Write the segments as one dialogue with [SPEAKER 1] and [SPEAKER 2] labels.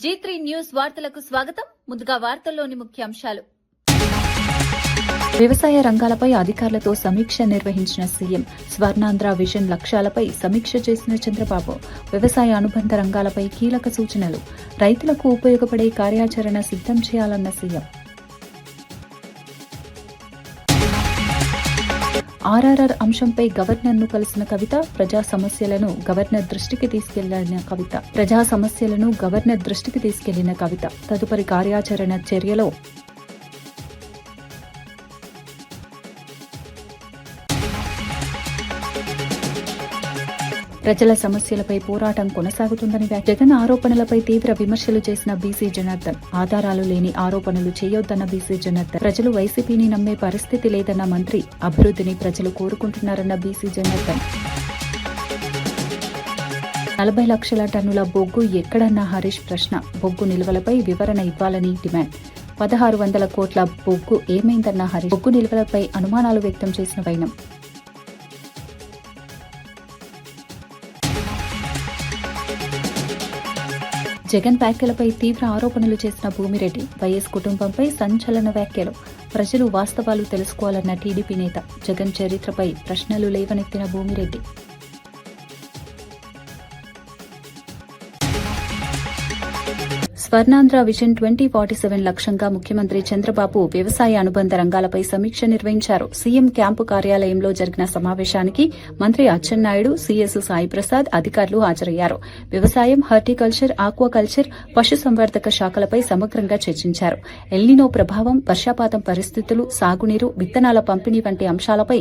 [SPEAKER 1] G3 news వార్తలకు స్వాగతం. ముందుగా వార్తల్లోని ముఖ్యాంశాలు. వ్యవసాయ రంగాలపై అధికారులతో సమీక్ష నిర్వహించిన సీఎం. స్వర్ణాంధ్ర విజన్ లక్ష్యాలపై సమీక్ష చేసిన చంద్రబాబు. వ్యవసాయ అనుబంధ రంగాలపై కీలక సూచనలు. రైతులకు ఉపయోగపడే కార్యాచరణ సిద్ధం చేయాలన్న సీఎం. ఆర్ఆర్ఆర్ అంశంపై గవర్నర్ను కలిసిన కవిత. ప్రజా సమస్యలను గవర్నర్ దృష్టికి తీసుకెళ్లిన కవిత తదుపరి కార్యాచరణ చర్యలో ప్రజల సమస్యలపై పోరాటం కొనసాగుతుందని జగన్ ఆరోపణలపై తీవ్ర విమర్శలు చేసిన బీసీ జనార్దన్. ఆధారాలు లేని ఆరోపణలు చేయొద్దన్న బీసీ జనార్దన్. ప్రజలు వైసీపీని నమ్మే పరిస్థితి లేదన్న మంత్రి. అభివృద్ధిని ప్రజలు కోరుకుంటున్నారన్న బీసీ జనార్దన్. 40 లక్షల టన్నుల బొగ్గు ఎక్కడన్న హరీష్ ప్రశ్న. బొగ్గు నిల్వలపై వివరణ ఇవ్వాలని డిమాండ్. 1600 కోట్ల బొగ్గు ఏమైందన్న హరీష్. బొగ్గు నిల్వలపై అనుమానాలు వ్యక్తం చేసిన వైనం. జగన్ వ్యాఖ్యలపై తీవ్ర ఆరోపణలు చేసిన భూమిరెడ్డి. వైఎస్ కుటుంబంపై సంచలన వ్యాఖ్యలు. ప్రజలు వాస్తవాలు తెలుసుకోవాలన్న టీడీపీ నేత. జగన్ చరిత్రపై ప్రశ్నలు లేవనెత్తిన భూమిరెడ్డి. స్వర్ణాంధ్ర విజన్ 2047 లక్ష్యంగా ముఖ్యమంత్రి చంద్రబాబు వ్యవసాయ అనుబంధ రంగాలపై సమీక్ష నిర్వహించారు. సీఎం క్యాంపు కార్యాలయంలో జరిగిన సమావేశానికి మంత్రి అచ్చెన్నాయుడు, సీఎస్ సాయిప్రసాద్ అధికారులు హాజరయ్యారు. వ్యవసాయం, హార్టికల్చర్, ఆక్వాకల్చర్, పశుసంవర్ధక శాఖలపై సమగ్రంగా చర్చించారు. ఎల్నినో ప్రభావం, వర్షపాతం పరిస్థితులు, సాగునీరు, విత్తనాల పంపిణీ వంటి అంశాలపై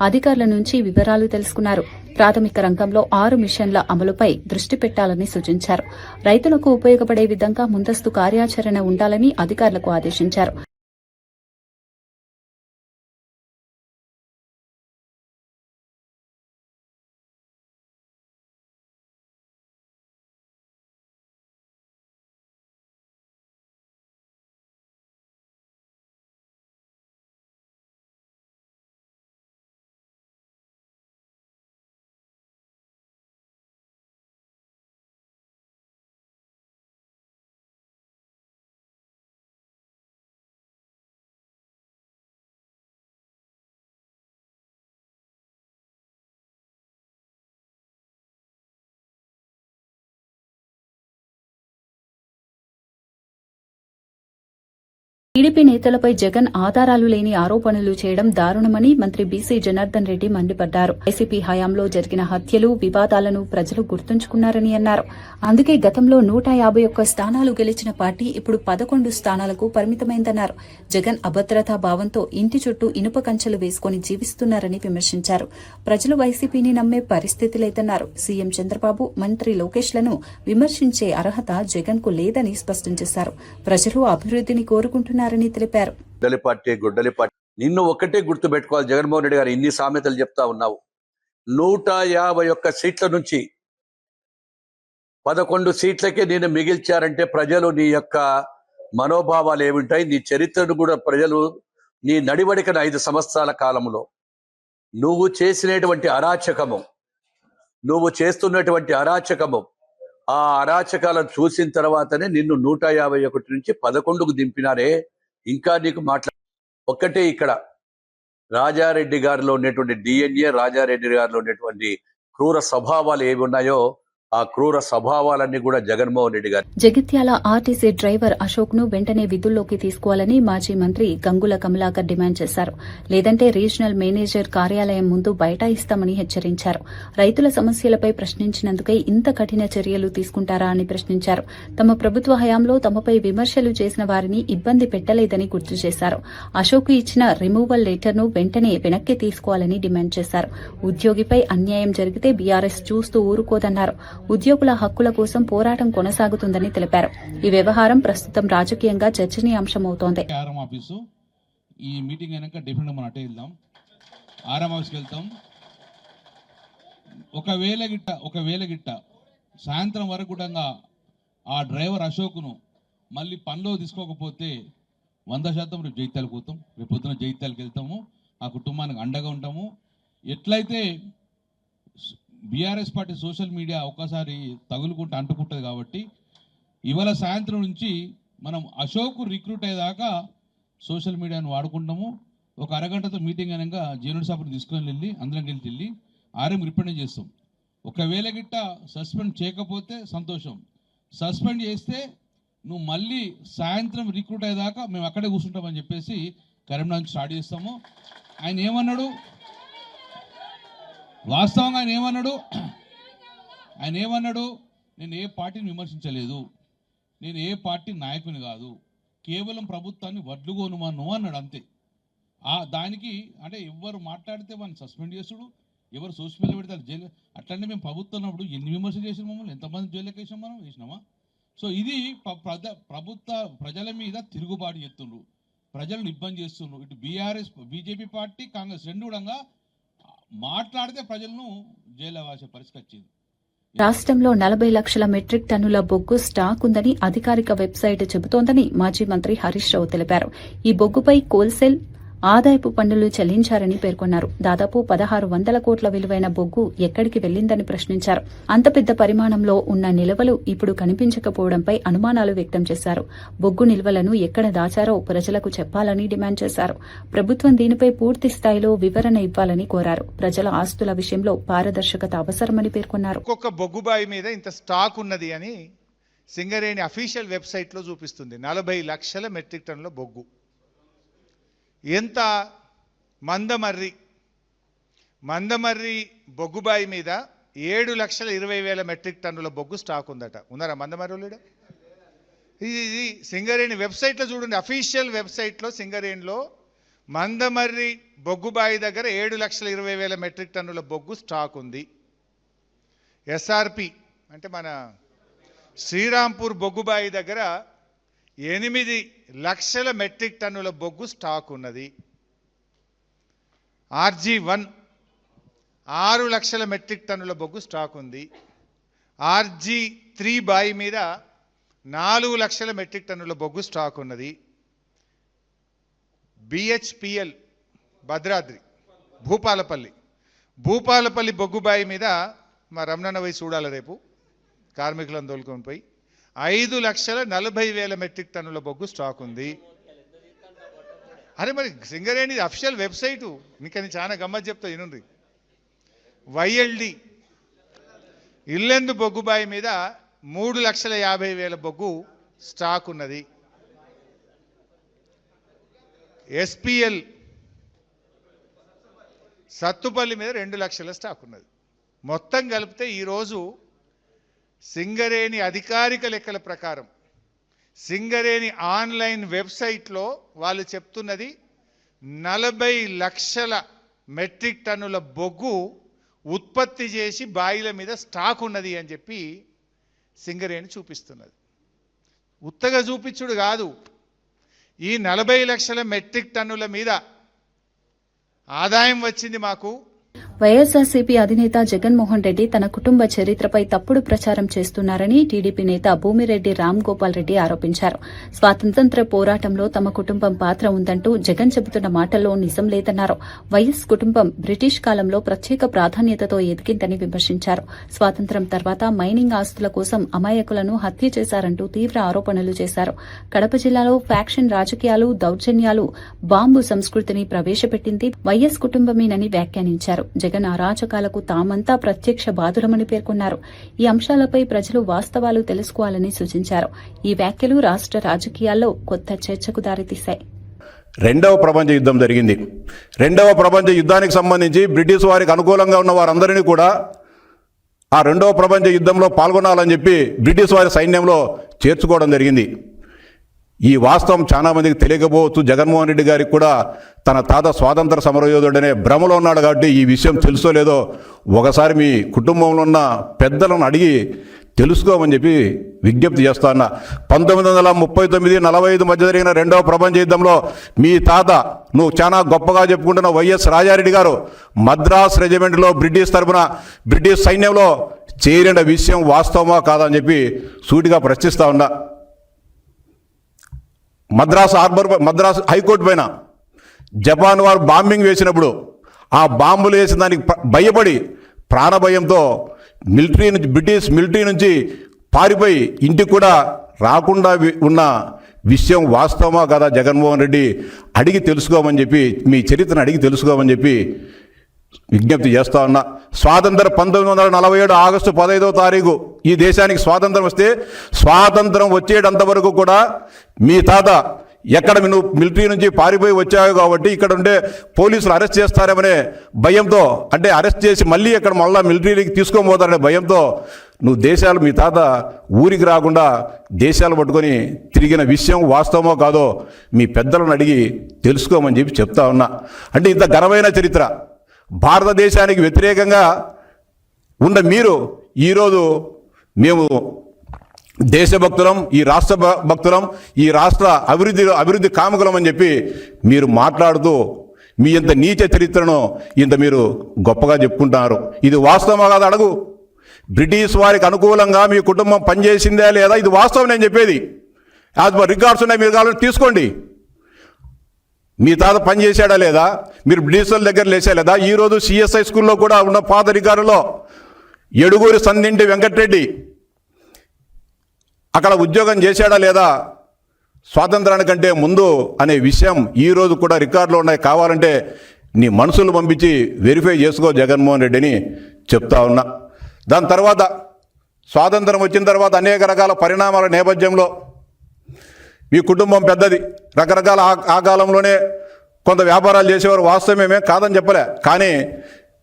[SPEAKER 1] అధికారుల నుంచి వివరాలు తెలుసుకున్నారు. ప్రాథమిక రంగంలో 6 మిషన్ల అమలుపై దృష్టి పెట్టాలని సూచించారు. రైతులకు ఉపయోగపడే విధంగా ముందస్తు కార్యాచరణ ఉండాలని అధికారులకు ఆదేశించారు. టీడీపీ నేతలపై జగన్ ఆధారాలు లేని ఆరోపణలు చేయడం దారుణమని మంత్రి బీసీ జనార్దన్ రెడ్డి మండిపడ్డారు. వైసీపీ హయాంలో జరిగిన హత్యలు, వివాదాలను ప్రజలు గుర్తుంచుకున్నారని అన్నారు. అందుకే గతంలో 151 స్థానాలు గెలిచిన పార్టీ ఇప్పుడు 11 స్థానాలకు పరిమితమైందన్నారు. జగన్ అభద్రతా భావంతో ఇంటి చుట్టూ ఇనుప కంచెలు వేసుకుని జీవిస్తున్నారని విమర్శించారు. ప్రజలు వైసీపీని నమ్మే పరిస్థితి లేదన్నారు. సీఎం చంద్రబాబు, మంత్రి లోకేష్లను విమర్శించే అర్హత జగన్ కు లేదని స్పష్టం చేశారు. ప్రజలు అభివృద్ధిని కోరుకుంటున్నారు.
[SPEAKER 2] గుడ్డలి పార్టీ నిన్ను ఒక్కటే గుర్తు పెట్టుకోవాలి. జగన్మోహన్ రెడ్డి గారు ఇన్ని సామెతలు చెప్తా ఉన్నావు. 151 సీట్ల నుంచి 11 సీట్లకే నేను మిగిల్చారంటే ప్రజలు నీ యొక్క మనోభావాలు ఏమింటాయి, నీ చరిత్రను కూడా ప్రజలు నీ నడివడికన 5 సంవత్సరాల కాలంలో నువ్వు చేసినటువంటి అరాచకము, నువ్వు చేస్తున్నటువంటి అరాచకము, ఆ అరాచకాలను చూసిన తర్వాతనే నిన్ను 151 నుంచి 11కు దింపినారే. ఇంకా నీకు ఒక్కటే ఇక్కడ రాజారెడ్డి గారిలో ఉన్నటువంటి DNA, రాజారెడ్డి గారిలో ఉన్నటువంటి క్రూర స్వభావాలు ఏవి ఉన్నాయో ఆ క్రూర స్వభావాలన్నీ కూడా జగన్మోహన్ రెడ్డి గారు.
[SPEAKER 1] జగిత్యాల ఆర్టీసీ డ్రైవర్ అశోక్ ను వెంటనే విధుల్లోకి తీసుకోవాలని మాజీ మంత్రి గంగుల కమలాకర్ డిమాండ్ చేశారు. లేదంటే రీజనల్ మేనేజర్ కార్యాలయం ముందు బైఠాయిస్తామని హెచ్చరించారు. రైతుల సమస్యలపై ప్రశ్నించినందుకే ఇంత కఠిన చర్యలు తీసుకుంటారా అని ప్రశ్నించారు. తమ ప్రభుత్వ హయాంలో తమపై విమర్శలు చేసిన వారిని ఇబ్బంది పెట్టలేదని గుర్తు చేశారు. అశోక్ ఇచ్చిన రిమూవల్ లెటర్ ను వెంటనే వెనక్కి తీసుకోవాలని డిమాండ్ చేశారు. ఉద్యోగిపై అన్యాయం జరిగితే బీఆర్ఎస్ చూస్తూ ఊరుకోదన్నారు. ఉద్యోగుల హక్కుల కోసం పోరాటం కొనసాగుతుందని తెలిపారు. ఈ వ్యవహారం ప్రస్తుతం రాజకీయంగా చర్చనీయాంశమవుతోంది.
[SPEAKER 3] ఈ మీటింగ్ అయినాక డెఫినెట్ మనం అటే వెళ్దాం, ఆర్ఎం ఆఫీస్కి వెళ్తాం. ఒకవేళ గిట్ట సాయంత్రం వరకు కూడా ఆ డ్రైవర్ అశోక్ను మళ్ళీ పనిలో తీసుకోకపోతే 100% రేపు జైత్యాలకు పోతాం. రేపు పొద్దున జైత్యాలకు వెళ్తాము, ఆ కుటుంబానికి అండగా ఉంటాము. ఎట్లయితే బీఆర్ఎస్ పార్టీ సోషల్ మీడియా ఒక్కసారి తగులుకుంటే అంటుకుంటుంది కాబట్టి ఇవాళ సాయంత్రం నుంచి మనం అశోక్ రిక్రూట్ అయ్యేదాకా సోషల్ మీడియాను వాడుకుంటాము. ఒక అరగంటతో మీటింగ్ అనగా జీనుడి సాపుని తీసుకొని వెళ్ళి అందరం వెళ్ళి ఆర్ఎం రిప్రజెంట్ చేస్తాం. ఒకవేళ గిట్ట సస్పెండ్ చేయకపోతే సంతోషం, సస్పెండ్ చేస్తే నువ్వు మళ్ళీ సాయంత్రం రిక్రూట్ అయ్యేదాకా మేము అక్కడే కూర్చుంటామని చెప్పేసి కరీంనగర్ స్టార్ట్ చేస్తాము. ఆయన ఏమన్నాడు, వాస్తవంగా ఆయన ఏమన్నాడు, నేను ఏ పార్టీని విమర్శించలేదు, నేను ఏ పార్టీ నాయకుని కాదు, కేవలం ప్రభుత్వాన్ని వడ్లుగోనుమను అన్నాడు అంతే. దానికి అంటే ఎవరు మాట్లాడితే వాళ్ళని సస్పెండ్ చేసుడు, ఎవరు సోషల్ మీడియా పెడతారు జైలు. అట్లనే మేము ప్రభుత్వం ఉన్నప్పుడు ఎన్ని విమర్శలు చేసినాం, మమ్మల్ని ఎంతమంది జైలుకి వేసాం, మనం వేసినామా? సో ఇది ప్రజల మీద తిరుగుబాటు చేస్తుండ్రు, ప్రజలను ఇబ్బంది చేస్తుండ్రు. ఇటు బీఆర్ఎస్ బీజేపీ పార్టీ కాంగ్రెస్ రెండు కూడా మాట్లాడితే ప్రజలను జైలు వేసే పరిస్థితి వచ్చింది.
[SPEAKER 1] రాష్ట్రంలో 40 లక్షల మెట్రిక్ టన్నుల బొగ్గు స్టాక్ ఉందని అధికారిక వెబ్సైట్ చెబుతోందని మాజీ మంత్రి హరీష్ రావు తెలిపారు. ఈ బొగ్గుపై కోల్సేల్ ఆదాయపు పన్నులు చెల్లించారని పేర్కొన్నారు. దాదాపు 1600 కోట్ల విలువైన బొగ్గు ఎక్కడికి వెళ్లిందని ప్రశ్నించారు. అంత పెద్ద పరిమాణంలో ఉన్న నిల్వలు ఇప్పుడు కనిపించకపోవడంపై అనుమానాలు వ్యక్తం చేశారు. బొగ్గు నిల్వలను ఎక్కడ దాచారో ప్రజలకు చెప్పాలని డిమాండ్ చేశారు. ప్రభుత్వం దీనిపై పూర్తి స్థాయిలో వివరణ ఇవ్వాలని కోరారు. ప్రజల ఆస్తుల విషయంలో పారదర్శకత అవసరమని పేర్కొన్నారు.
[SPEAKER 4] ఒక్కొక్క బొగ్గుబాయి మీద ఇంత స్టాక్ ఉన్నది అని సింగరేణి అఫీషియల్ వెబ్సైట్లో చూపిస్తుంది. 40 లక్షల మెట్రిక్ టన్నుల బొగ్గు. ఎంత మందమర్రి బొగ్గుబాయి మీద 7,20,000 మెట్రిక్ టన్నుల బొగ్గు స్టాక్ ఉందట. ఉన్నారా మందమర్రి? ఇది సింగరేణి వెబ్సైట్లో చూడండి, అఫీషియల్ వెబ్సైట్లో సింగరేణిలో మందమర్రి బొగ్గుబాయి దగ్గర 7,20,000 మెట్రిక్ టన్నుల బొగ్గు స్టాక్ ఉంది. ఎస్ఆర్పి అంటే మన శ్రీరాంపూర్ బొగ్గుబాయి దగ్గర 8 లక్షల మెట్రిక్ టన్నుల బొగ్గు స్టాక్ ఉన్నది. RG1 6 లక్షల మెట్రిక్ టన్నుల బొగ్గు స్టాక్ ఉంది. RG3 బాయి మీద 4 లక్షల మెట్రిక్ టన్నుల బొగ్గు స్టాక్ ఉన్నది. BHPL భద్రాద్రి భూపాలపల్లి బొగ్గుబాయి మీద మా రమణన్న పోయి చూడాలి రేపు, కార్మికులను తోలుకొని పోయి 5,40,000 మెట్రిక్ టన్నుల బొగ్గు స్టాక్ ఉంది. అరే మరి సింగరేణి అఫీషియల్ వెబ్సైటు, నీకని చాలా గమ్మత్ చెప్తా వినండి. YLD ఇల్లెందు బొగ్గుబాయి మీద 3,50,000 బొగ్గు స్టాక్ ఉన్నది. SPL సత్తుపల్లి మీద 2 లక్షల స్టాక్ ఉన్నది. మొత్తం కలిపితే ఈరోజు సింగరేణి అధికారిక లెక్కల ప్రకారం సింగరేణి ఆన్లైన్ వెబ్సైట్లో వాళ్ళు చెప్తున్నది 40 లక్షల మెట్రిక్ టన్నుల బొగ్గు ఉత్పత్తి చేసి బాయిల మీద స్టాక్ ఉన్నది అని చెప్పి సింగరేణి చూపిస్తున్నది. ఉత్తగా చూపించుడు కాదు, ఈ 40 లక్షల మెట్రిక్ టన్నుల మీద ఆదాయం వచ్చింది మాకు.
[SPEAKER 1] వైఎస్సార్సీపీ అధినేత జగన్మోహన్ రెడ్డి తన కుటుంబ చరిత్రపై తప్పుడు ప్రచారం చేస్తున్నారని టీడీపీ నేత భూమిరెడ్డి రామ్ గోపాల్ రెడ్డి ఆరోపించారు. స్వాతంత్ర్య పోరాటంలో తమ కుటుంబం పాత్ర ఉందంటూ జగన్ చెబుతున్న మాటల్లో నిజం లేదన్నారు. వైఎస్ కుటుంబం బ్రిటిష్ కాలంలో ప్రత్యేక ప్రాధాన్యతతో ఎదిగిందని విమర్శించారు. స్వాతంత్ర్యం తర్వాత మైనింగ్ ఆస్తుల కోసం అమాయకులను హత్య చేశారంటూ తీవ్ర ఆరోపణలు చేశారు. కడప జిల్లాలో ఫ్యాక్షన్ రాజకీయాలు, దౌర్జన్యాలు, బాంబు సంస్కృతిని ప్రవేశపెట్టింది వైఎస్ కుటుంబమేనని వ్యాఖ్యానించారు. జగన్ అరాచకాలకు తామంతా ప్రత్యక్ష బాధులమని పేర్కొన్నారు. ఈ అంశాలపై ప్రజలు వాస్తవాలు తెలుసుకోవాలని సూచించారు. ఈ వ్యాఖ్యలు రాష్ట్ర రాజకీయాల్లో కొత్త చర్చకు దారితీశాయి.
[SPEAKER 5] రెండవ ప్రపంచ యుద్ధం జరిగింది. రెండవ ప్రపంచ యుద్ధానికి సంబంధించి బ్రిటిష్ వారికి అనుకూలంగా ఉన్న వారందరినీ కూడా ఆ రెండవ ప్రపంచ యుద్ధంలో పాల్గొనాలని చెప్పి బ్రిటిష్ వారి సైన్యంలో చేర్చుకోవడం జరిగింది. ఈ వాస్తవం చాలా మందికి తెలియకపోవచ్చు. జగన్మోహన్ రెడ్డి గారికి కూడా తన తాత స్వాతంత్ర సమరయోధుడనే భ్రమలో ఉన్నాడు. కాబట్టి ఈ విషయం తెలుసో లేదో ఒకసారి మీ కుటుంబంలో ఉన్న పెద్దలను అడిగి తెలుసుకోమని చెప్పి విజ్ఞప్తి చేస్తా ఉన్నా. 1939-45 మధ్య జరిగిన రెండవ ప్రపంచ యుద్ధంలో మీ తాత, నువ్వు చాలా గొప్పగా చెప్పుకుంటున్న వైఎస్ రాజారెడ్డి గారు మద్రాస్ రెజిమెంట్లో బ్రిటిష్ తరఫున బ్రిటిష్ సైన్యంలో చేరిన విషయం వాస్తవమా కాదని చెప్పి సూటిగా ప్రశ్నిస్తా ఉన్నా. మద్రాస్ హైకోర్టు పైన జపాన్ వారు బాంబింగ్ వేసినప్పుడు ఆ బాంబులు వేసిన దానికి భయపడి ప్రాణభయంతో బ్రిటిష్ మిలిటరీ నుంచి పారిపోయి ఇంటికి కూడా రాకుండా ఉన్న విషయం వాస్తవమా కదా జగన్మోహన్ రెడ్డి అడిగి తెలుసుకోమని చెప్పి, మీ చరిత్రను అడిగి తెలుసుకోమని చెప్పి విజ్ఞప్తి చేస్తా ఉన్నా. స్వాతంత్రం 1947 ఆగస్టు 15వ తారీఖు ఈ దేశానికి స్వాతంత్రం వస్తే, స్వాతంత్రం వచ్చేటంత వరకు కూడా మీ తాత ఎక్కడ నువ్వు మిలిటరీ నుంచి పారిపోయి వచ్చావు కాబట్టి ఇక్కడ ఉండే పోలీసులు అరెస్ట్ చేస్తారేమనే భయంతో, అంటే అరెస్ట్ చేసి మళ్ళీ ఇక్కడ మళ్ళీ మిలిటరీకి తీసుకొని పోతారనే భయంతో నువ్వు దేశాలు, మీ తాత ఊరికి రాకుండా దేశాలు పట్టుకొని తిరిగిన విషయం వాస్తవమో కాదో మీ పెద్దలను అడిగి తెలుసుకోమని చెప్పి చెప్తా ఉన్నా. అంటే ఇంత ఘనమైన చరిత్ర భారతదేశానికి వ్యతిరేకంగా ఉన్న మీరు ఈరోజు మేము దేశభక్తులం, ఈ రాష్ట్ర భక్తులం, ఈ రాష్ట్ర అభివృద్ధి కాముకులం అని చెప్పి మీరు మాట్లాడుతూ మీ ఇంత నీచ చరిత్రను ఇంత మీరు గొప్పగా చెప్పుకుంటున్నారు. ఇది వాస్తవమా కాదు అడుగు. బ్రిటిష్ వారికి అనుకూలంగా మీ కుటుంబం పనిచేసిందే లేదా, ఇది వాస్తవం నేను చెప్పేది. యాజ్ పర్ రికార్డ్స్ ఉన్నాయి, మీరు కావాలని తీసుకోండి. మీ తాత పని చేశాడా లేదా, మీరు బ్రిటిషర్ల దగ్గర లేచా లేదా. ఈరోజు సిఎస్ఐ స్కూల్లో కూడా ఉన్న పాత రికార్డులో ఎడుగూరి సందింటి వెంకటరెడ్డి అక్కడ ఉద్యోగం చేశాడా లేదా స్వాతంత్రానికంటే ముందు అనే విషయం ఈరోజు కూడా రికార్డులో ఉన్నాయి. కావాలంటే నీ మనుషులు పంపించి వెరిఫై చేసుకో జగన్మోహన్ రెడ్డిని చెప్తా ఉన్నా. దాని తర్వాత స్వాతంత్రం వచ్చిన తర్వాత అనేక రకాల పరిణామాల నేపథ్యంలో మీ కుటుంబం పెద్దది, రకరకాల ఆ కాలంలోనే కొంత వ్యాపారాలు చేసేవారు, వాస్తవమేమే కాదని చెప్పలే. కానీ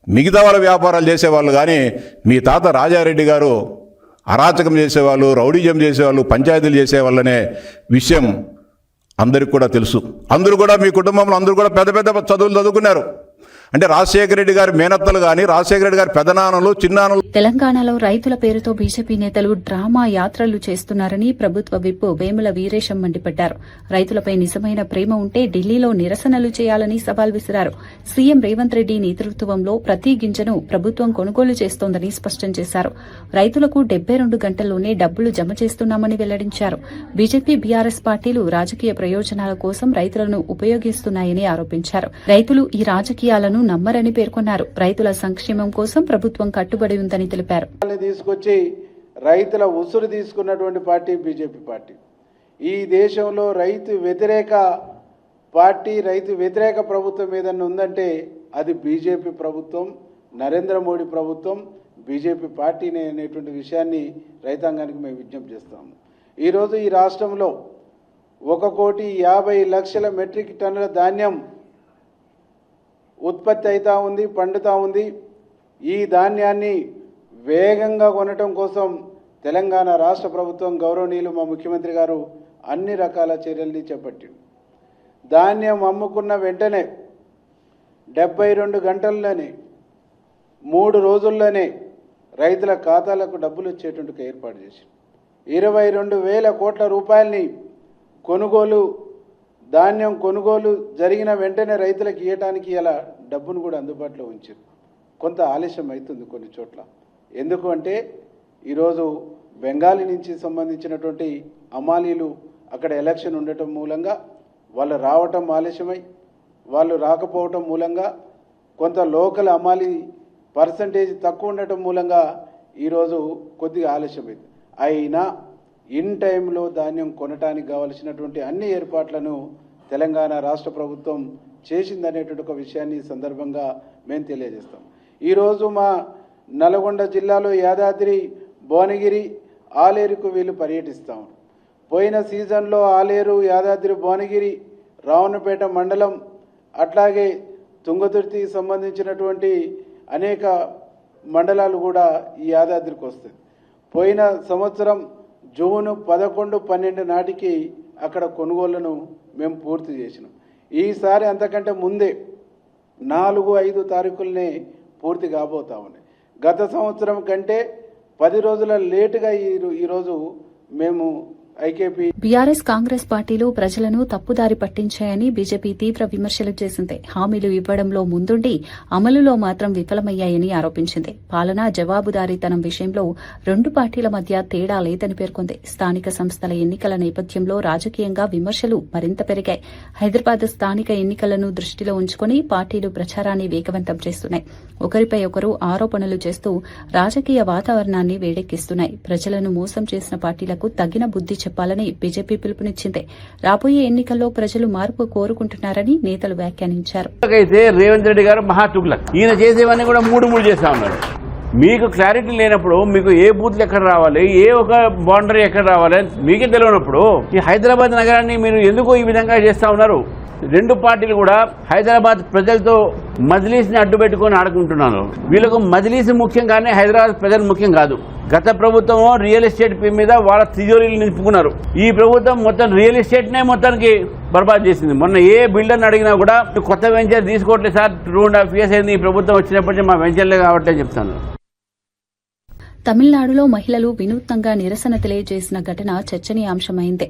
[SPEAKER 5] మిగతా వాళ్ళ వ్యాపారాలు చేసేవాళ్ళు, కానీ మీ తాత రాజారెడ్డి గారు అరాచకం చేసేవాళ్ళు, రౌడీజం చేసేవాళ్ళు, పంచాయతీలు చేసేవాళ్ళనే విషయం అందరికి కూడా తెలుసు. అందరూ కూడా మీ కుటుంబంలో అందరూ కూడా పెద్ద పెద్ద చదువులు చదువుకున్నారు. అంటే రాజశేఖర రెడ్డి గారి మేనత్తలు కానీ, రాజశేఖర రెడ్డి గారి పెదనాన్నలు, చిన్నాన్నలు.
[SPEAKER 1] తెలంగాణలో రైతుల పేరుతో బీజేపీ నేతలు డ్రామా యాత్రలు చేస్తున్నారని ప్రభుత్వ విప్ వేముల వీరేశం మండిపడ్డారు. రైతులపై నిజమైన ప్రేమ ఉంటే ఢిల్లీలో నిరసనలు చేయాలని సవాల్ విసిరారు. సీఎం రేవంత్ రెడ్డి నేతృత్వంలో ప్రతి గింజను ప్రభుత్వం కొనుగోలు చేస్తోందని స్పష్టం చేశారు. రైతులకు 72 గంటల్లోనే డబ్బులు జమ చేస్తున్నామని వెల్లడించారు. బీజేపీ, బీఆర్ఎస్ పార్టీలు రాజకీయ ప్రయోజనాల కోసం రైతులను ఉపయోగిస్తున్నాయని ఆరోపించారు. రైతులు ఈ రాజకీయాలను నమ్మరని పేర్కొన్నారు. రైతుల సంక్షేమం కోసం ప్రభుత్వం కట్టుబడి ఉందని తెలిపారు.
[SPEAKER 6] తీసుకొచ్చి రైతుల ఉసురు తీసుకున్నటువంటి పార్టీ బీజేపీ పార్టీ. ఈ దేశంలో రైతు వ్యతిరేక పార్టీ, రైతు వ్యతిరేక ప్రభుత్వం ఏదన్నా ఉందంటే అది బీజేపీ ప్రభుత్వం, నరేంద్ర మోడీ ప్రభుత్వం, బీజేపీ పార్టీనే అనేటువంటి విషయాన్ని రైతాంగానికి మేము విజ్ఞప్తి చేస్తాము. ఈరోజు ఈ రాష్ట్రంలో 1,50,00,000 మెట్రిక్ టన్నుల ధాన్యం ఉత్పత్తి అవుతూ ఉంది, పండుతూ ఉంది. ఈ ధాన్యాన్ని వేగంగా కొనటం కోసం తెలంగాణ రాష్ట్ర ప్రభుత్వం, గౌరవనీయులు మా ముఖ్యమంత్రి గారు అన్ని రకాల చర్యల్ని చేపట్టింది. ధాన్యం అమ్ముకున్న వెంటనే 72 గంటల్లోనే, 3 రోజుల్లోనే రైతుల ఖాతాలకు డబ్బులు వచ్చేటువంటి ఏర్పాటు చేసి 22,000 కోట్ల రూపాయలని ధాన్యం కొనుగోలు జరిగిన వెంటనే రైతులకు ఇవ్వటానికి ఇలా డబ్బును కూడా అందుబాటులో ఉంచారు. కొంత ఆలస్యం అవుతుంది కొన్ని చోట్ల. ఎందుకు అంటే ఈరోజు బెంగాలీ నుంచి సంబంధించినటువంటి అమాలీలు అక్కడ ఎలక్షన్ ఉండటం మూలంగా వాళ్ళు రావటం ఆలస్యమై, వాళ్ళు రాకపోవటం మూలంగా కొంత లోకల్ అమాలీ పర్సంటేజ్ తక్కువ ఉండటం మూలంగా ఈరోజు కొద్దిగా ఆలస్యమైంది. అయినా ఇన్ టైంలో ధాన్యం కొనటానికి కావలసినటువంటి అన్ని ఏర్పాట్లను తెలంగాణ రాష్ట్ర ప్రభుత్వం చేసిందనేటువంటి ఒక విషయాన్ని ఈ సందర్భంగా మేము తెలియజేస్తాం. ఈరోజు మా నల్గొండ జిల్లాలో యాదాద్రి, భువనగిరి, ఆలేరుకు వీళ్ళు పర్యటిస్తాం. పోయిన సీజన్లో ఆలేరు, యాదాద్రి, భువనగిరి, రావణపేట మండలం, అట్లాగే తుంగతుర్తికి సంబంధించినటువంటి అనేక మండలాలు కూడా ఈ యాదాద్రికి వస్తాయి. పోయిన సంవత్సరం జూన్ 11, 12 నాటికి అక్కడ కొనుగోళ్లను మేము పూర్తి చేసినాం. ఈసారి అంతకంటే ముందే 4, 5 తారీఖులనే పూర్తి కాబోతా ఉన్నాయి. గత సంవత్సరం కంటే 10 రోజుల లేటుగా ఈరోజు మేము ఐకేపీ,
[SPEAKER 1] బీఆర్ఎస్, కాంగ్రెస్ పార్టీలు ప్రజలను తప్పుదారి పట్టించాయని బీజేపీ తీవ్ర విమర్శలు చేసింది. హామీలు ఇవ్వడంలో ముందుండి అమలులో మాత్రం విఫలమయ్యాయని ఆరోపించింది. పాలనా జవాబుదారీతనం విషయంలో 2 పార్టీల మధ్య తేడా లేదని పేర్కొంది. స్థానిక సంస్థల ఎన్నికల నేపథ్యంలో రాజకీయంగా విమర్శలు మరింత పెరిగాయి. హైదరాబాద్ స్థానిక ఎన్నికలను దృష్టిలో ఉంచుకుని పార్టీలు ప్రచారాన్ని వేగవంతం చేస్తున్నాయి. ఒకరిపై ఒకరు ఆరోపణలు చేస్తూ రాజకీయ వాతావరణాన్ని వేడెక్కిస్తున్నాయి. ప్రజలను మోసం చేసిన పార్టీలకు తగిన బుద్ధి చెప్పాలని బీజేపీ పిలుపునిచ్చింది. రాబోయే ఎన్నికల్లో ప్రజలు మార్పు కోరుకుంటున్నారని నేతలు వ్యాఖ్యానించారు.
[SPEAKER 7] అయితే రేవంత్ రెడ్డి గారు మహాతుగ్లక్, ఈయన చేసేవన్నీ కూడా మూడు చేస్తా ఉన్నాడు. మీకు క్లారిటీ లేనప్పుడు, మీకు ఏ బూత్లు ఎక్కడ రావాలి, ఏ ఒక బౌండరీ ఎక్కడ రావాలి మీకే తెలియనప్పుడు ఈ హైదరాబాద్ నగరాన్ని మీరు ఎందుకు ఈ విధంగా చేస్తా ఉన్నారు? రెండు పార్టీలు కూడా హైదరాబాద్ ప్రజలతో మజ్లీస్ని అడ్డు పెట్టుకుని ఆడుకుంటున్నారు. వీళ్ళకు మజ్లీస్ ముఖ్యం కానీ హైదరాబాద్ ప్రజలు ముఖ్యం కాదు. గత ప్రభుత్వం రియల్ ఎస్టేట్ మీద వాళ్ళ తిజోరీలు నింపుకున్నారు. ఈ ప్రభుత్వం మొత్తం రియల్ ఎస్టేట్ నే మొత్తానికి బర్బాద్ చేసింది. మొన్న ఏ బిల్డర్ని అడిగినా కూడా కొత్త వెంచర్ తీసుకోవట్లేదు సార్, 2.5 years అయింది ఈ ప్రభుత్వం వచ్చినప్పటి నుంచి మా వెంచర్లే కావట్లేదు చెప్తాను.
[SPEAKER 1] తమిళనాడులో మహిళలు వినూత్నంగా నిరసన తెలియజేసిన ఘటన చర్చనీయాంశమైంది.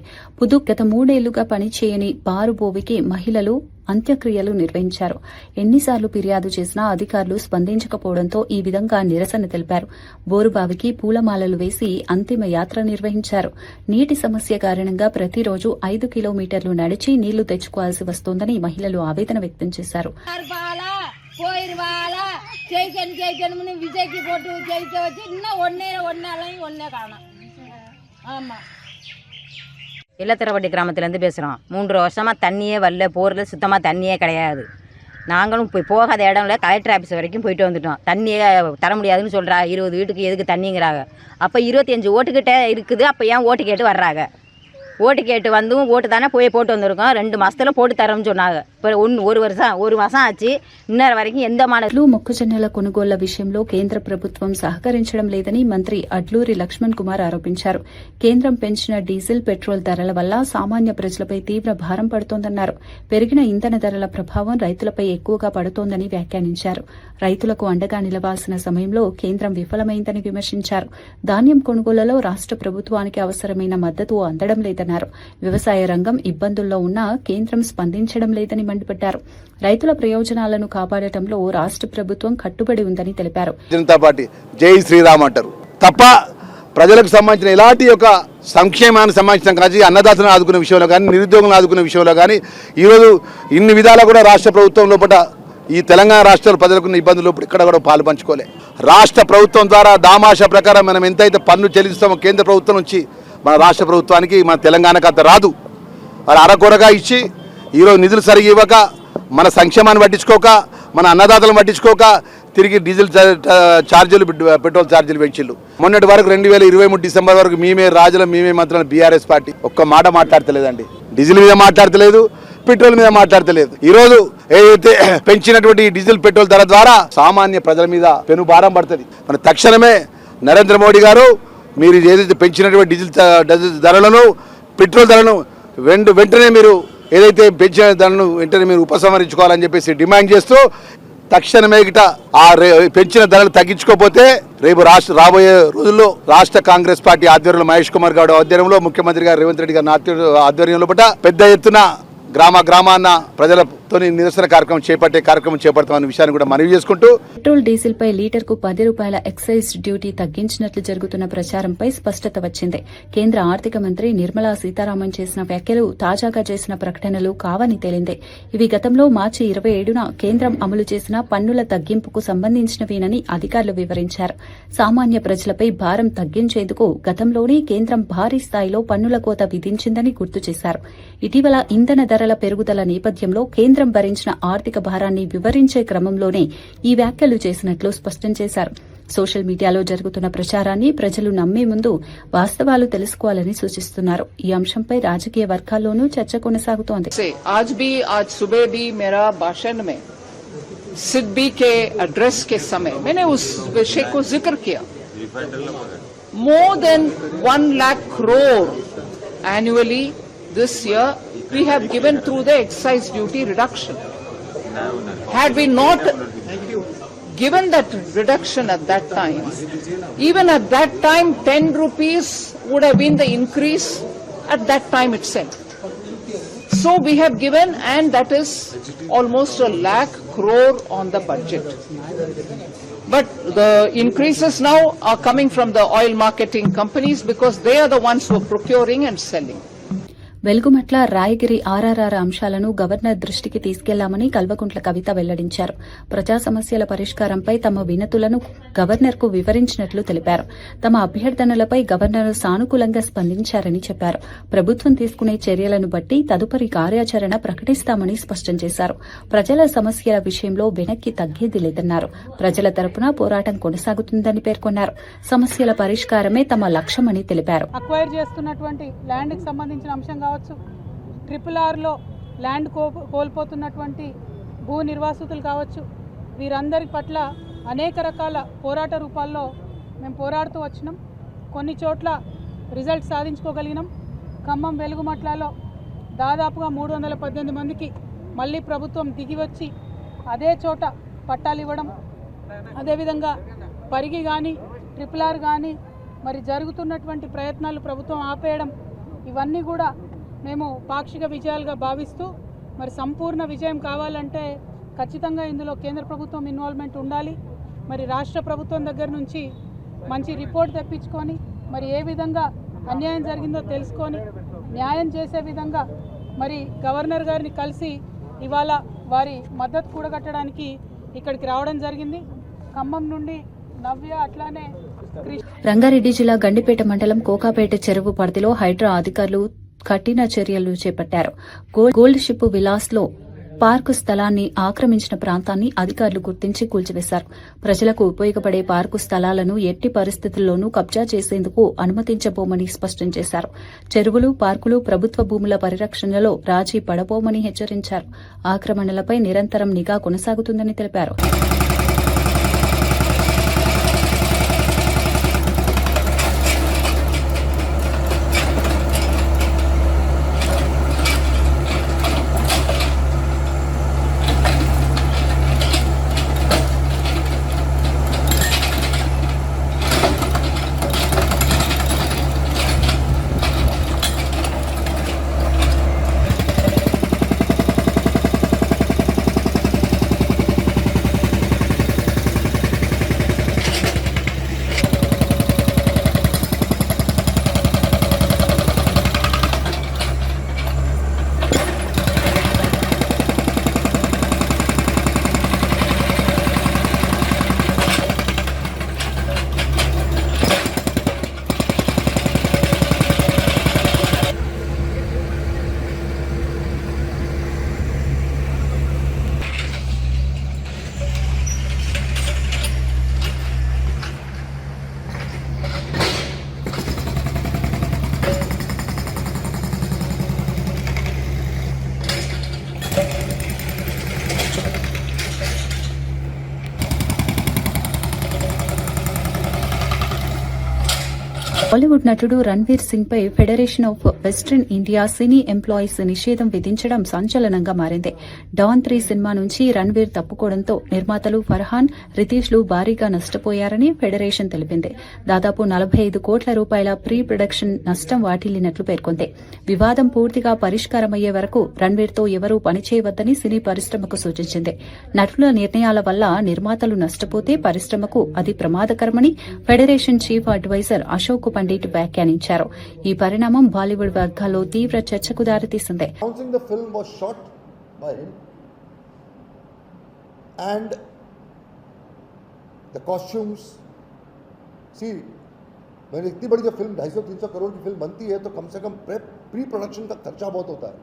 [SPEAKER 1] గత 3 ఏళ్లుగా పనిచేయని బారుబోవికి మహిళలు అంత్యక్రియలు నిర్వహించారు. ఎన్నిసార్లు ఫిర్యాదు చేసినా అధికారులు స్పందించకపోవడంతో ఈ విధంగా నిరసన తెలిపారు. బోరుబావికి పూలమాలలు వేసి అంతిమ యాత్ర నిర్వహించారు. నీటి సమస్య కారణంగా ప్రతిరోజు 5 కిలోమీటర్లు నడిచి నీళ్లు తెచ్చుకోవాల్సి వస్తోందని మహిళలు ఆవేదన వ్యక్తం చేశారు.
[SPEAKER 8] விஜய்க்கு போட்டு ஜெயிக்க வச்சு இன்னும் ஒன்னே காணும். ஆமா,
[SPEAKER 9] இல்லத்திரப்பட்டி கிராமத்துலேருந்து பேசுகிறோம். 3 வருஷமா தண்ணியே வரல, போரில் சுத்தமாக தண்ணியே கிடையாது. நாங்களும் போகாத இடம்ல கலெக்டர் ஆஃபீஸ் வரைக்கும் போயிட்டு வந்துட்டோம். தண்ணியே தர முடியாதுன்னு சொல்கிறா. 20 வீட்டுக்கு எதுக்கு தண்ணிங்கிறாங்க. அப்போ 25 ஓட்டுக்கிட்ட இருக்குது. அப்போ ஏன் ஓட்டு கேட்டு வர்றாங்க? ஓட்டு கேட்டு வந்தும் ஓட்டு தானே போட்டு வந்திருக்கோம். 2 மாசத்துல போட்டு தரோம்னு சொன்னாங்க. இப்போ ஒரு మాసం ఆచి ఇన్నర వరకు ఎంత మాటలు.
[SPEAKER 1] మొక్కజొన్నల కొనుగోళ్ల విషయంలో కేంద్ర ప్రభుత్వం సహకరించడం లేదని మంత్రి అడ్లూరి లక్ష్మణ్ కుమార్ ఆరోపించారు. కేంద్రం పెంచిన డీజిల్, పెట్రోల్ ధరల వల్ల సామాన్య ప్రజలపై తీవ్ర భారం పడుతోందన్నారు. పెరిగిన ఇంధన ధరల ప్రభావం రైతులపై ఎక్కువగా పడుతోందని వ్యాఖ్యానించారు. రైతులకు అండగా నిలవాల్సిన సమయంలో కేంద్రం విఫలమైందని విమర్శించారు. ధాన్యం కొనుగోళ్లలో రాష్ట ప్రభుత్వానికి అవసరమైన మద్దతు అందడం లేదన్నారు. వ్యవసాయ రంగం ఇబ్బందుల్లో ఉన్నా కేంద్రం స్పందించడం లేదని మండిపడ్డారు. రైతుల ప్రయోజనాలను కాపాడటంలో రాష్ట ప్రభుత్వం కట్టుబడి ఉందని తెలిపారు.
[SPEAKER 10] జనతా పార్టీ జై శ్రీరామ్ అంటారు తప్ప ప్రజలకు సంబంధించిన ఎలాంటి యొక్క సంక్షేమానికి సంబంధించిన కానీ, అన్నదాతలను ఆదుకునే విషయంలో కానీ, నిరుద్యోగులను ఆదుకునే విషయంలో కానీ ఈరోజు ఇన్ని విధాలా కూడా రాష్ట్ర ప్రభుత్వం లోపల ఈ తెలంగాణ రాష్ట్రాల ప్రజలకు ఇబ్బందులు ఇక్కడ కూడా పాలు పంచుకోలే. రాష్ట్ర ప్రభుత్వం ద్వారా దామాషా ప్రకారం మనం ఎంతైతే పన్ను చెల్లిస్తామో కేంద్ర ప్రభుత్వం నుంచి మన రాష్ట్ర ప్రభుత్వానికి, మన తెలంగాణకు అంత రాదు. వాళ్ళు అరకొరగా ఇచ్చి ఈరోజు నిధులు సరిగి ఇవ్వక, మన సంక్షేమాన్ని పట్టించుకోక, మన అన్నదాతలను పట్టించుకోక తిరిగి డీజిల్ ఛార్జీలు, పెట్రోల్ ఛార్జీలు పెంచిళ్ళు. మొన్నటి వరకు 2023 డిసెంబర్ వరకు మేమే రాజుల, మేమే మంత్రులు బీఆర్ఎస్ పార్టీ ఒక్క మాట మాట్లాడతలేదండి. డీజిల్ మీద మాట్లాడతలేదు, పెట్రోల్ మీద మాట్లాడతలేదు. ఈరోజు ఏదైతే పెంచినటువంటి డీజిల్, పెట్రోల్ ధర ద్వారా సామాన్య ప్రజల మీద పెను భారం పడుతుంది. మన తక్షణమే నరేంద్ర మోడీ గారు మీరు ఏదైతే పెంచినటువంటి డీజిల్ ధరలను, పెట్రోల్ ధరలను వెంటనే మీరు ఏదైతే పెంచిన ధరను వెంటనే మీరు ఉపసంహరించుకోవాలని చెప్పేసి డిమాండ్ చేస్తూ తక్షణమే ఆ పెంచిన ధరలు తగ్గించుకోకపోతే రేపు రాబోయే రోజుల్లో రాష్ట్ర కాంగ్రెస్ పార్టీ ఆధ్వర్యంలో మహేష్ కుమార్ గౌడ్ ఆధ్వర్యంలో, ముఖ్యమంత్రి గారు రేవంత్ రెడ్డి గారి ఆధ్వర్యంలో పెద్ద ఎత్తున గ్రామాన్న ప్రజలతో నిరసన కార్యక్రమం చేపడతామనే విషయాన్ని కూడా మనవి చేసుకుంటూ,
[SPEAKER 1] పెట్రోల్, డీజిల్ పై లీటర్కు 10 రూపాయల ఎక్సైజ్ డ్యూటీ తగ్గించినట్లు జరుగుతున్న ప్రచారంపై స్పష్టత వచ్చింది. కేంద్ర ఆర్థిక మంత్రి నిర్మలా సీతారామన్ చేసిన వ్యాఖ్యలు తాజాగా చేసిన ప్రకటనలు కావని తేలింది. ఇవి గతంలో మార్చి 27న కేంద్రం అమలు చేసిన పన్నుల తగ్గింపుకు సంబంధించినవేనని అధికారులు వివరించారు. సామాన్య ప్రజలపై భారం తగ్గించేందుకు గతంలోనే కేంద్రం భారీ స్థాయిలో పన్నుల కోత విధించిందని గుర్తు చేశారు. ఇటీవల ఇంధన ధరల పెరుగుదల నేపథ్యంలో కేంద్రం భరించిన ఆర్థిక భారాన్ని వివరించే క్రమంలోనే ఈ వ్యాఖ్యలు చేసినట్లు స్పష్టం చేశారు. సోషల్ మీడియాలో జరుగుతున్న ప్రచారాన్ని ప్రజలు నమ్మే ముందు వాస్తవాలు తెలుసుకోవాలని సూచిస్తున్నారు. ఈ అంశంపై రాజకీయ వర్గాల్లోనూ చర్చ కొనసాగుతోంది.
[SPEAKER 11] सिद्बी के एड्रेस के समय मैंने उस विषय को जिक्र किया. More than 1 lakh crore annually this year we have given through the excise duty reduction. Had we not given that reduction at that time, even at that time 10 rupees would have been the increase at that time itself. So we have given, and that is almost 1 lakh crore on the budget. But the increases now are coming from the oil marketing companies because they are the ones who are procuring and selling.
[SPEAKER 1] Velugumatla Rayagiri RRR అంశాలను governor దృష్టికి తీసుకెళ్లామని కల్వకుంట్ల కవిత వెల్లడించారు. ప్రజా సమస్యల పరిష్కారంపై తమ వినతులను గవర్నర్కు వివరించినట్లు తెలిపారు. తమ అభ్యర్థనలపై governor సానుకూలంగా స్పందించారని చెప్పారు. ప్రభుత్వం తీసుకునే చర్యలను బట్టి తదుపరి కార్యాచరణ ప్రకటిస్తామని స్పష్టం చేశారు. ప్రజల సమస్యల విషయంలో వెనక్కి తగ్గేది లేదన్నారు. ప్రజల తరపున పోరాటం కొనసాగుతుందని పేర్కొన్నారు. సమస్యల పరిష్కారమే తమ లక్ష్యమని తెలిపారు.
[SPEAKER 12] అక్వైర్ చేస్తున్నటువంటి ల్యాండ్కి సంబంధించిన అంశం కావచ్చు, RRRలో ల్యాండ్ కోల్పోతున్నటువంటి భూ నిర్వాసితులు కావచ్చు, వీరందరి పట్ల అనేక రకాల పోరాట రూపాల్లో మేము పోరాడుతూ వచ్చినాం. కొన్ని చోట్ల రిజల్ట్ సాధించుకోగలిగినాం. ఖమ్మం వెలుగుమట్లలో దాదాపుగా 318 మందికి మళ్ళీ ప్రభుత్వం దిగి వచ్చి అదే చోట పట్టాలు ఇవ్వడం, అదేవిధంగా పరిగి కానీ RRR కానీ మరి జరుగుతున్నటువంటి ప్రయత్నాలు ప్రభుత్వం ఆపేయడం, ఇవన్నీ కూడా మేము పాక్షిక విజయాలుగా భావిస్తూ మరి సంపూర్ణ విజయం కావాలంటే ఖచ్చితంగా ఇందులో కేంద్ర ప్రభుత్వం ఇన్వాల్వ్మెంట్ ఉండాలి. మరి రాష్ట్ర ప్రభుత్వం దగ్గర నుంచి మంచి రిపోర్ట్ తెప్పించుకొని మరి ఏ విధంగా అన్యాయం జరిగిందో తెలుసుకొని న్యాయం చేసే విధంగా మరి గవర్నర్ గారిని కలిసి ఇవాళ వారి మద్దతు కూడగట్టడానికి ఇక్కడికి రావడం జరిగింది. ఖమ్మం నుండి నవ్య, అట్లానే
[SPEAKER 1] రంగారెడ్డి జిల్లా గండిపేట మండలం కోకాపేట చెరువు పరిధిలో హైడ్రా అధికారులు కఠిన చర్యలు చేపట్టారు. గోల్డ్ షిప్ విలాస్లో పార్కు స్థలాన్ని ఆక్రమించిన ప్రాంతాన్ని అధికారులు గుర్తించి కూల్చివేశారు. ప్రజలకు ఉపయోగపడే పార్కు స్థలాలను ఎట్టి పరిస్థితుల్లోనూ కబ్జా చేసేందుకు అనుమతించబోమని స్పష్టం చేశారు. చెరువులు, పార్కులు ప్రభుత్వ భూముల పరిరక్షణలో రాజీ పడబోమని హెచ్చరించారు. ఆక్రమణలపై నిరంతరం నిఘా కొనసాగుతుందని తెలిపారు. బాలీవుడ్ నటుడు రణ్వీర్ సింగ్ పై federation of western India cine employees నిషేధం విధించడం సంచలనంగా మారింది. డాన్ 3 సినిమా నుంచి రణ్వీర్ తప్పుకోవడంతో నిర్మాతలు ఫర్హాన్, రితీష్లు భారీగా నష్టపోయారని ఫెడరేషన్ తెలిపింది. దాదాపు 45 కోట్ల రూపాయల ప్రీ ప్రొడక్షన్ నష్టం వాటిల్లినట్లు పేర్కొంది. వివాదం పూర్తిగా పరిష్కారమయ్యే వరకు రణ్వీర్తో ఎవరూ పనిచేయవద్దని సినీ పరిశ్రమకు సూచించింది. నటుల నిర్ణయాల వల్ల నిర్మాతలు నష్టపోతే పరిశ్రమకు అది ప్రమాదకరమని federation chief adviser Ashok Pandit వ్యాఖ్యానించారు. ఈ పరిణామం బాలీవుడ్ వర్గాల్లో తీవ్ర చర్చకు దారితీసింది.
[SPEAKER 13] And the costumes, see, मैंने इतनी बड़ी जब फिल्म 250-300 करोड़ की फिल्म बनती है तो कम से कम प्री प्रोडक्शन का खर्चा बहुत होता है.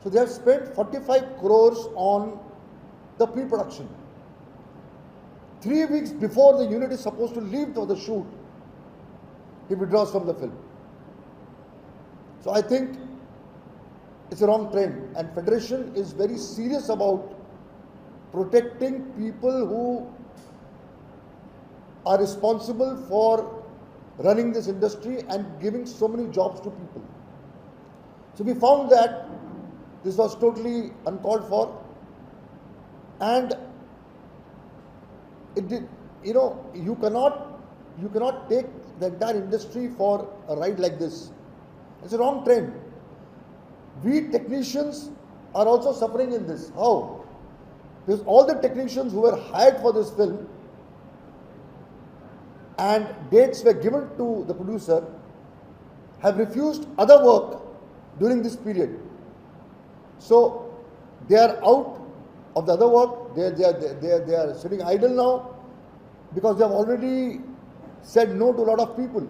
[SPEAKER 13] So they have spent 45 crores on the pre production. 3 weeks before the unit is supposed to leave for the shoot, he withdraws from the film. So I think it's a wrong trend, and Federation is very serious about protecting people who are responsible for running this industry and giving so many jobs to people. So we found that this was totally uncalled for, and it did, you cannot take the entire industry for a ride like this. It's a wrong trend. We technicians are also suffering in this. How? Because all the technicians who were hired for this film and dates were given to the producer have refused other work during this period. So they are out of the other work. They are sitting idle now because they have already said no to a lot of people.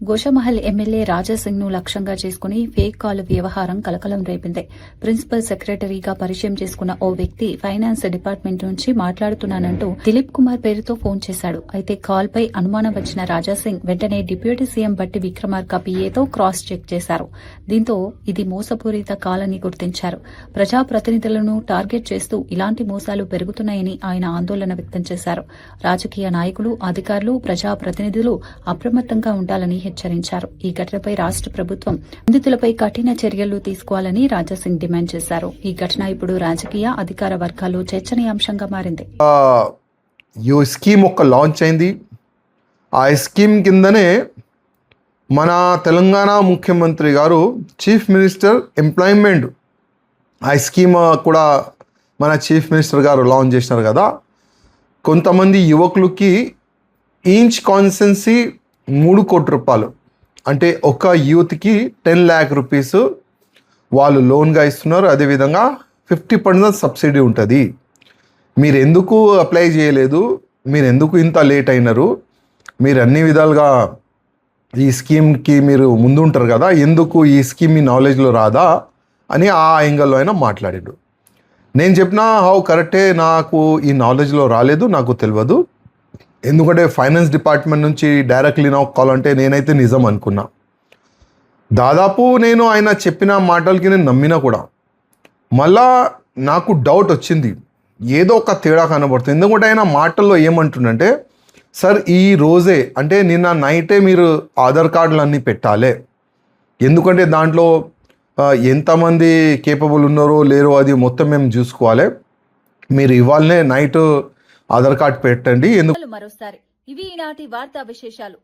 [SPEAKER 1] Goshamahal MLA Raja Singh ను లక్ష్యంగా చేసుకుని fake call వ్యవహారం కలకలం రేపింది. Principal సెక్రటరీగా పరిచయం చేసుకున్న ఓ వ్యక్తి ఫైనాన్స్ డిపార్ట్మెంట్ నుంచి మాట్లాడుతున్నానంటూ దిలీప్ కుమార్ పేరుతో ఫోన్ చేశాడు. అయితే కాల్ పై అనుమానం వచ్చిన రాజాసింగ్ వెంటనే డిప్యూటీ సీఎం బట్టి విక్రమార్క పీఏతో క్రాస్ చెక్ చేశారు. దీంతో ఇది మోసపూరిత కాల్ అని గుర్తించారు. ప్రజాప్రతినిధులను టార్గెట్ చేస్తూ ఇలాంటి మోసాలు పెరుగుతున్నాయని ఆయన ఆందోళన వ్యక్తం చేశారు. రాజకీయ నాయకులు, అధికారులు, ప్రజాప్రతినిధులు అప్రమత్తంగా ఉండాలని హెచ్చరించారు. ఈ ఘటనపై రాష్ట్ర ప్రభుత్వం నిందితులపై కఠిన చర్యలు తీసుకోవాలని రాజాసింగ్ డిమాండ్ చేశారు. ఈ ఘటన ఇప్పుడు రాజకీయ అధికార వర్గాల్లో చర్చనీయాంశంగా మారింది.
[SPEAKER 13] ఈ స్కీమ్ ఒక లాంచ్ అయింది. ఆ స్కీమ్ కిందనే మన తెలంగాణ ముఖ్యమంత్రి గారు చీఫ్ మినిస్టర్ ఎంప్లాయ్మెంట్ ఆ స్కీమ్ కూడా మన చీఫ్ మినిస్టర్ గారు లాంచ్ చేసినారు కదా. కొంతమంది యువకులకి ఈచ్ కాన్స్టెన్సీ 3 కోట్ల రూపాయలు అంటే ఒక యూత్కి 10 lakh rupees వాళ్ళు లోన్గా ఇస్తున్నారు. అదేవిధంగా 50% సబ్సిడీ ఉంటుంది. మీరు ఎందుకు అప్లై చేయలేదు, మీరు ఎందుకు ఇంత లేట్ అయినారు, మీరు అన్ని విధాలుగా ఈ స్కీమ్కి మీరు ముందుంటారు కదా, ఎందుకు ఈ స్కీమ్ మీ నాలెడ్జ్లో రాదా అని ఆ యాంగిల్లో అయినా మాట్లాడాడు. నేను చెప్పిన కరెక్టే, నాకు ఈ నాలెడ్జ్లో రాలేదు, నాకు తెలియదు. ఎందుకంటే ఫైనాన్స్ డిపార్ట్మెంట్ నుంచి డైరెక్ట్లీ నాకు కాల్ అంటే నేనైతే నిజం అనుకున్నా. దాదాపు నేను ఆయన చెప్పిన మాటలకి నేను నమ్మినా కూడా. మళ్ళా నాకు డౌట్ వచ్చింది, ఏదో ఒక తేడా కనబడుతుంది. ఎందుకంటే ఆయన మాటల్లో ఏమంటుండంటే, సార్ ఈ రోజే అంటే నిన్న నైటే మీరు ఆధార్ కార్డులు అన్నీ పెట్టాలి, ఎందుకంటే దాంట్లో ఎంతమంది కేపబుల్ ఉన్నారో లేరో అది మొత్తం మేము చూసుకోవాలి, మీరు ఇవాళనే నైట్ ఆధార్ కార్డ్ పెట్టండి.
[SPEAKER 1] మరోసారి ఇవి ఈనాటి వార్తా విశేషాలు.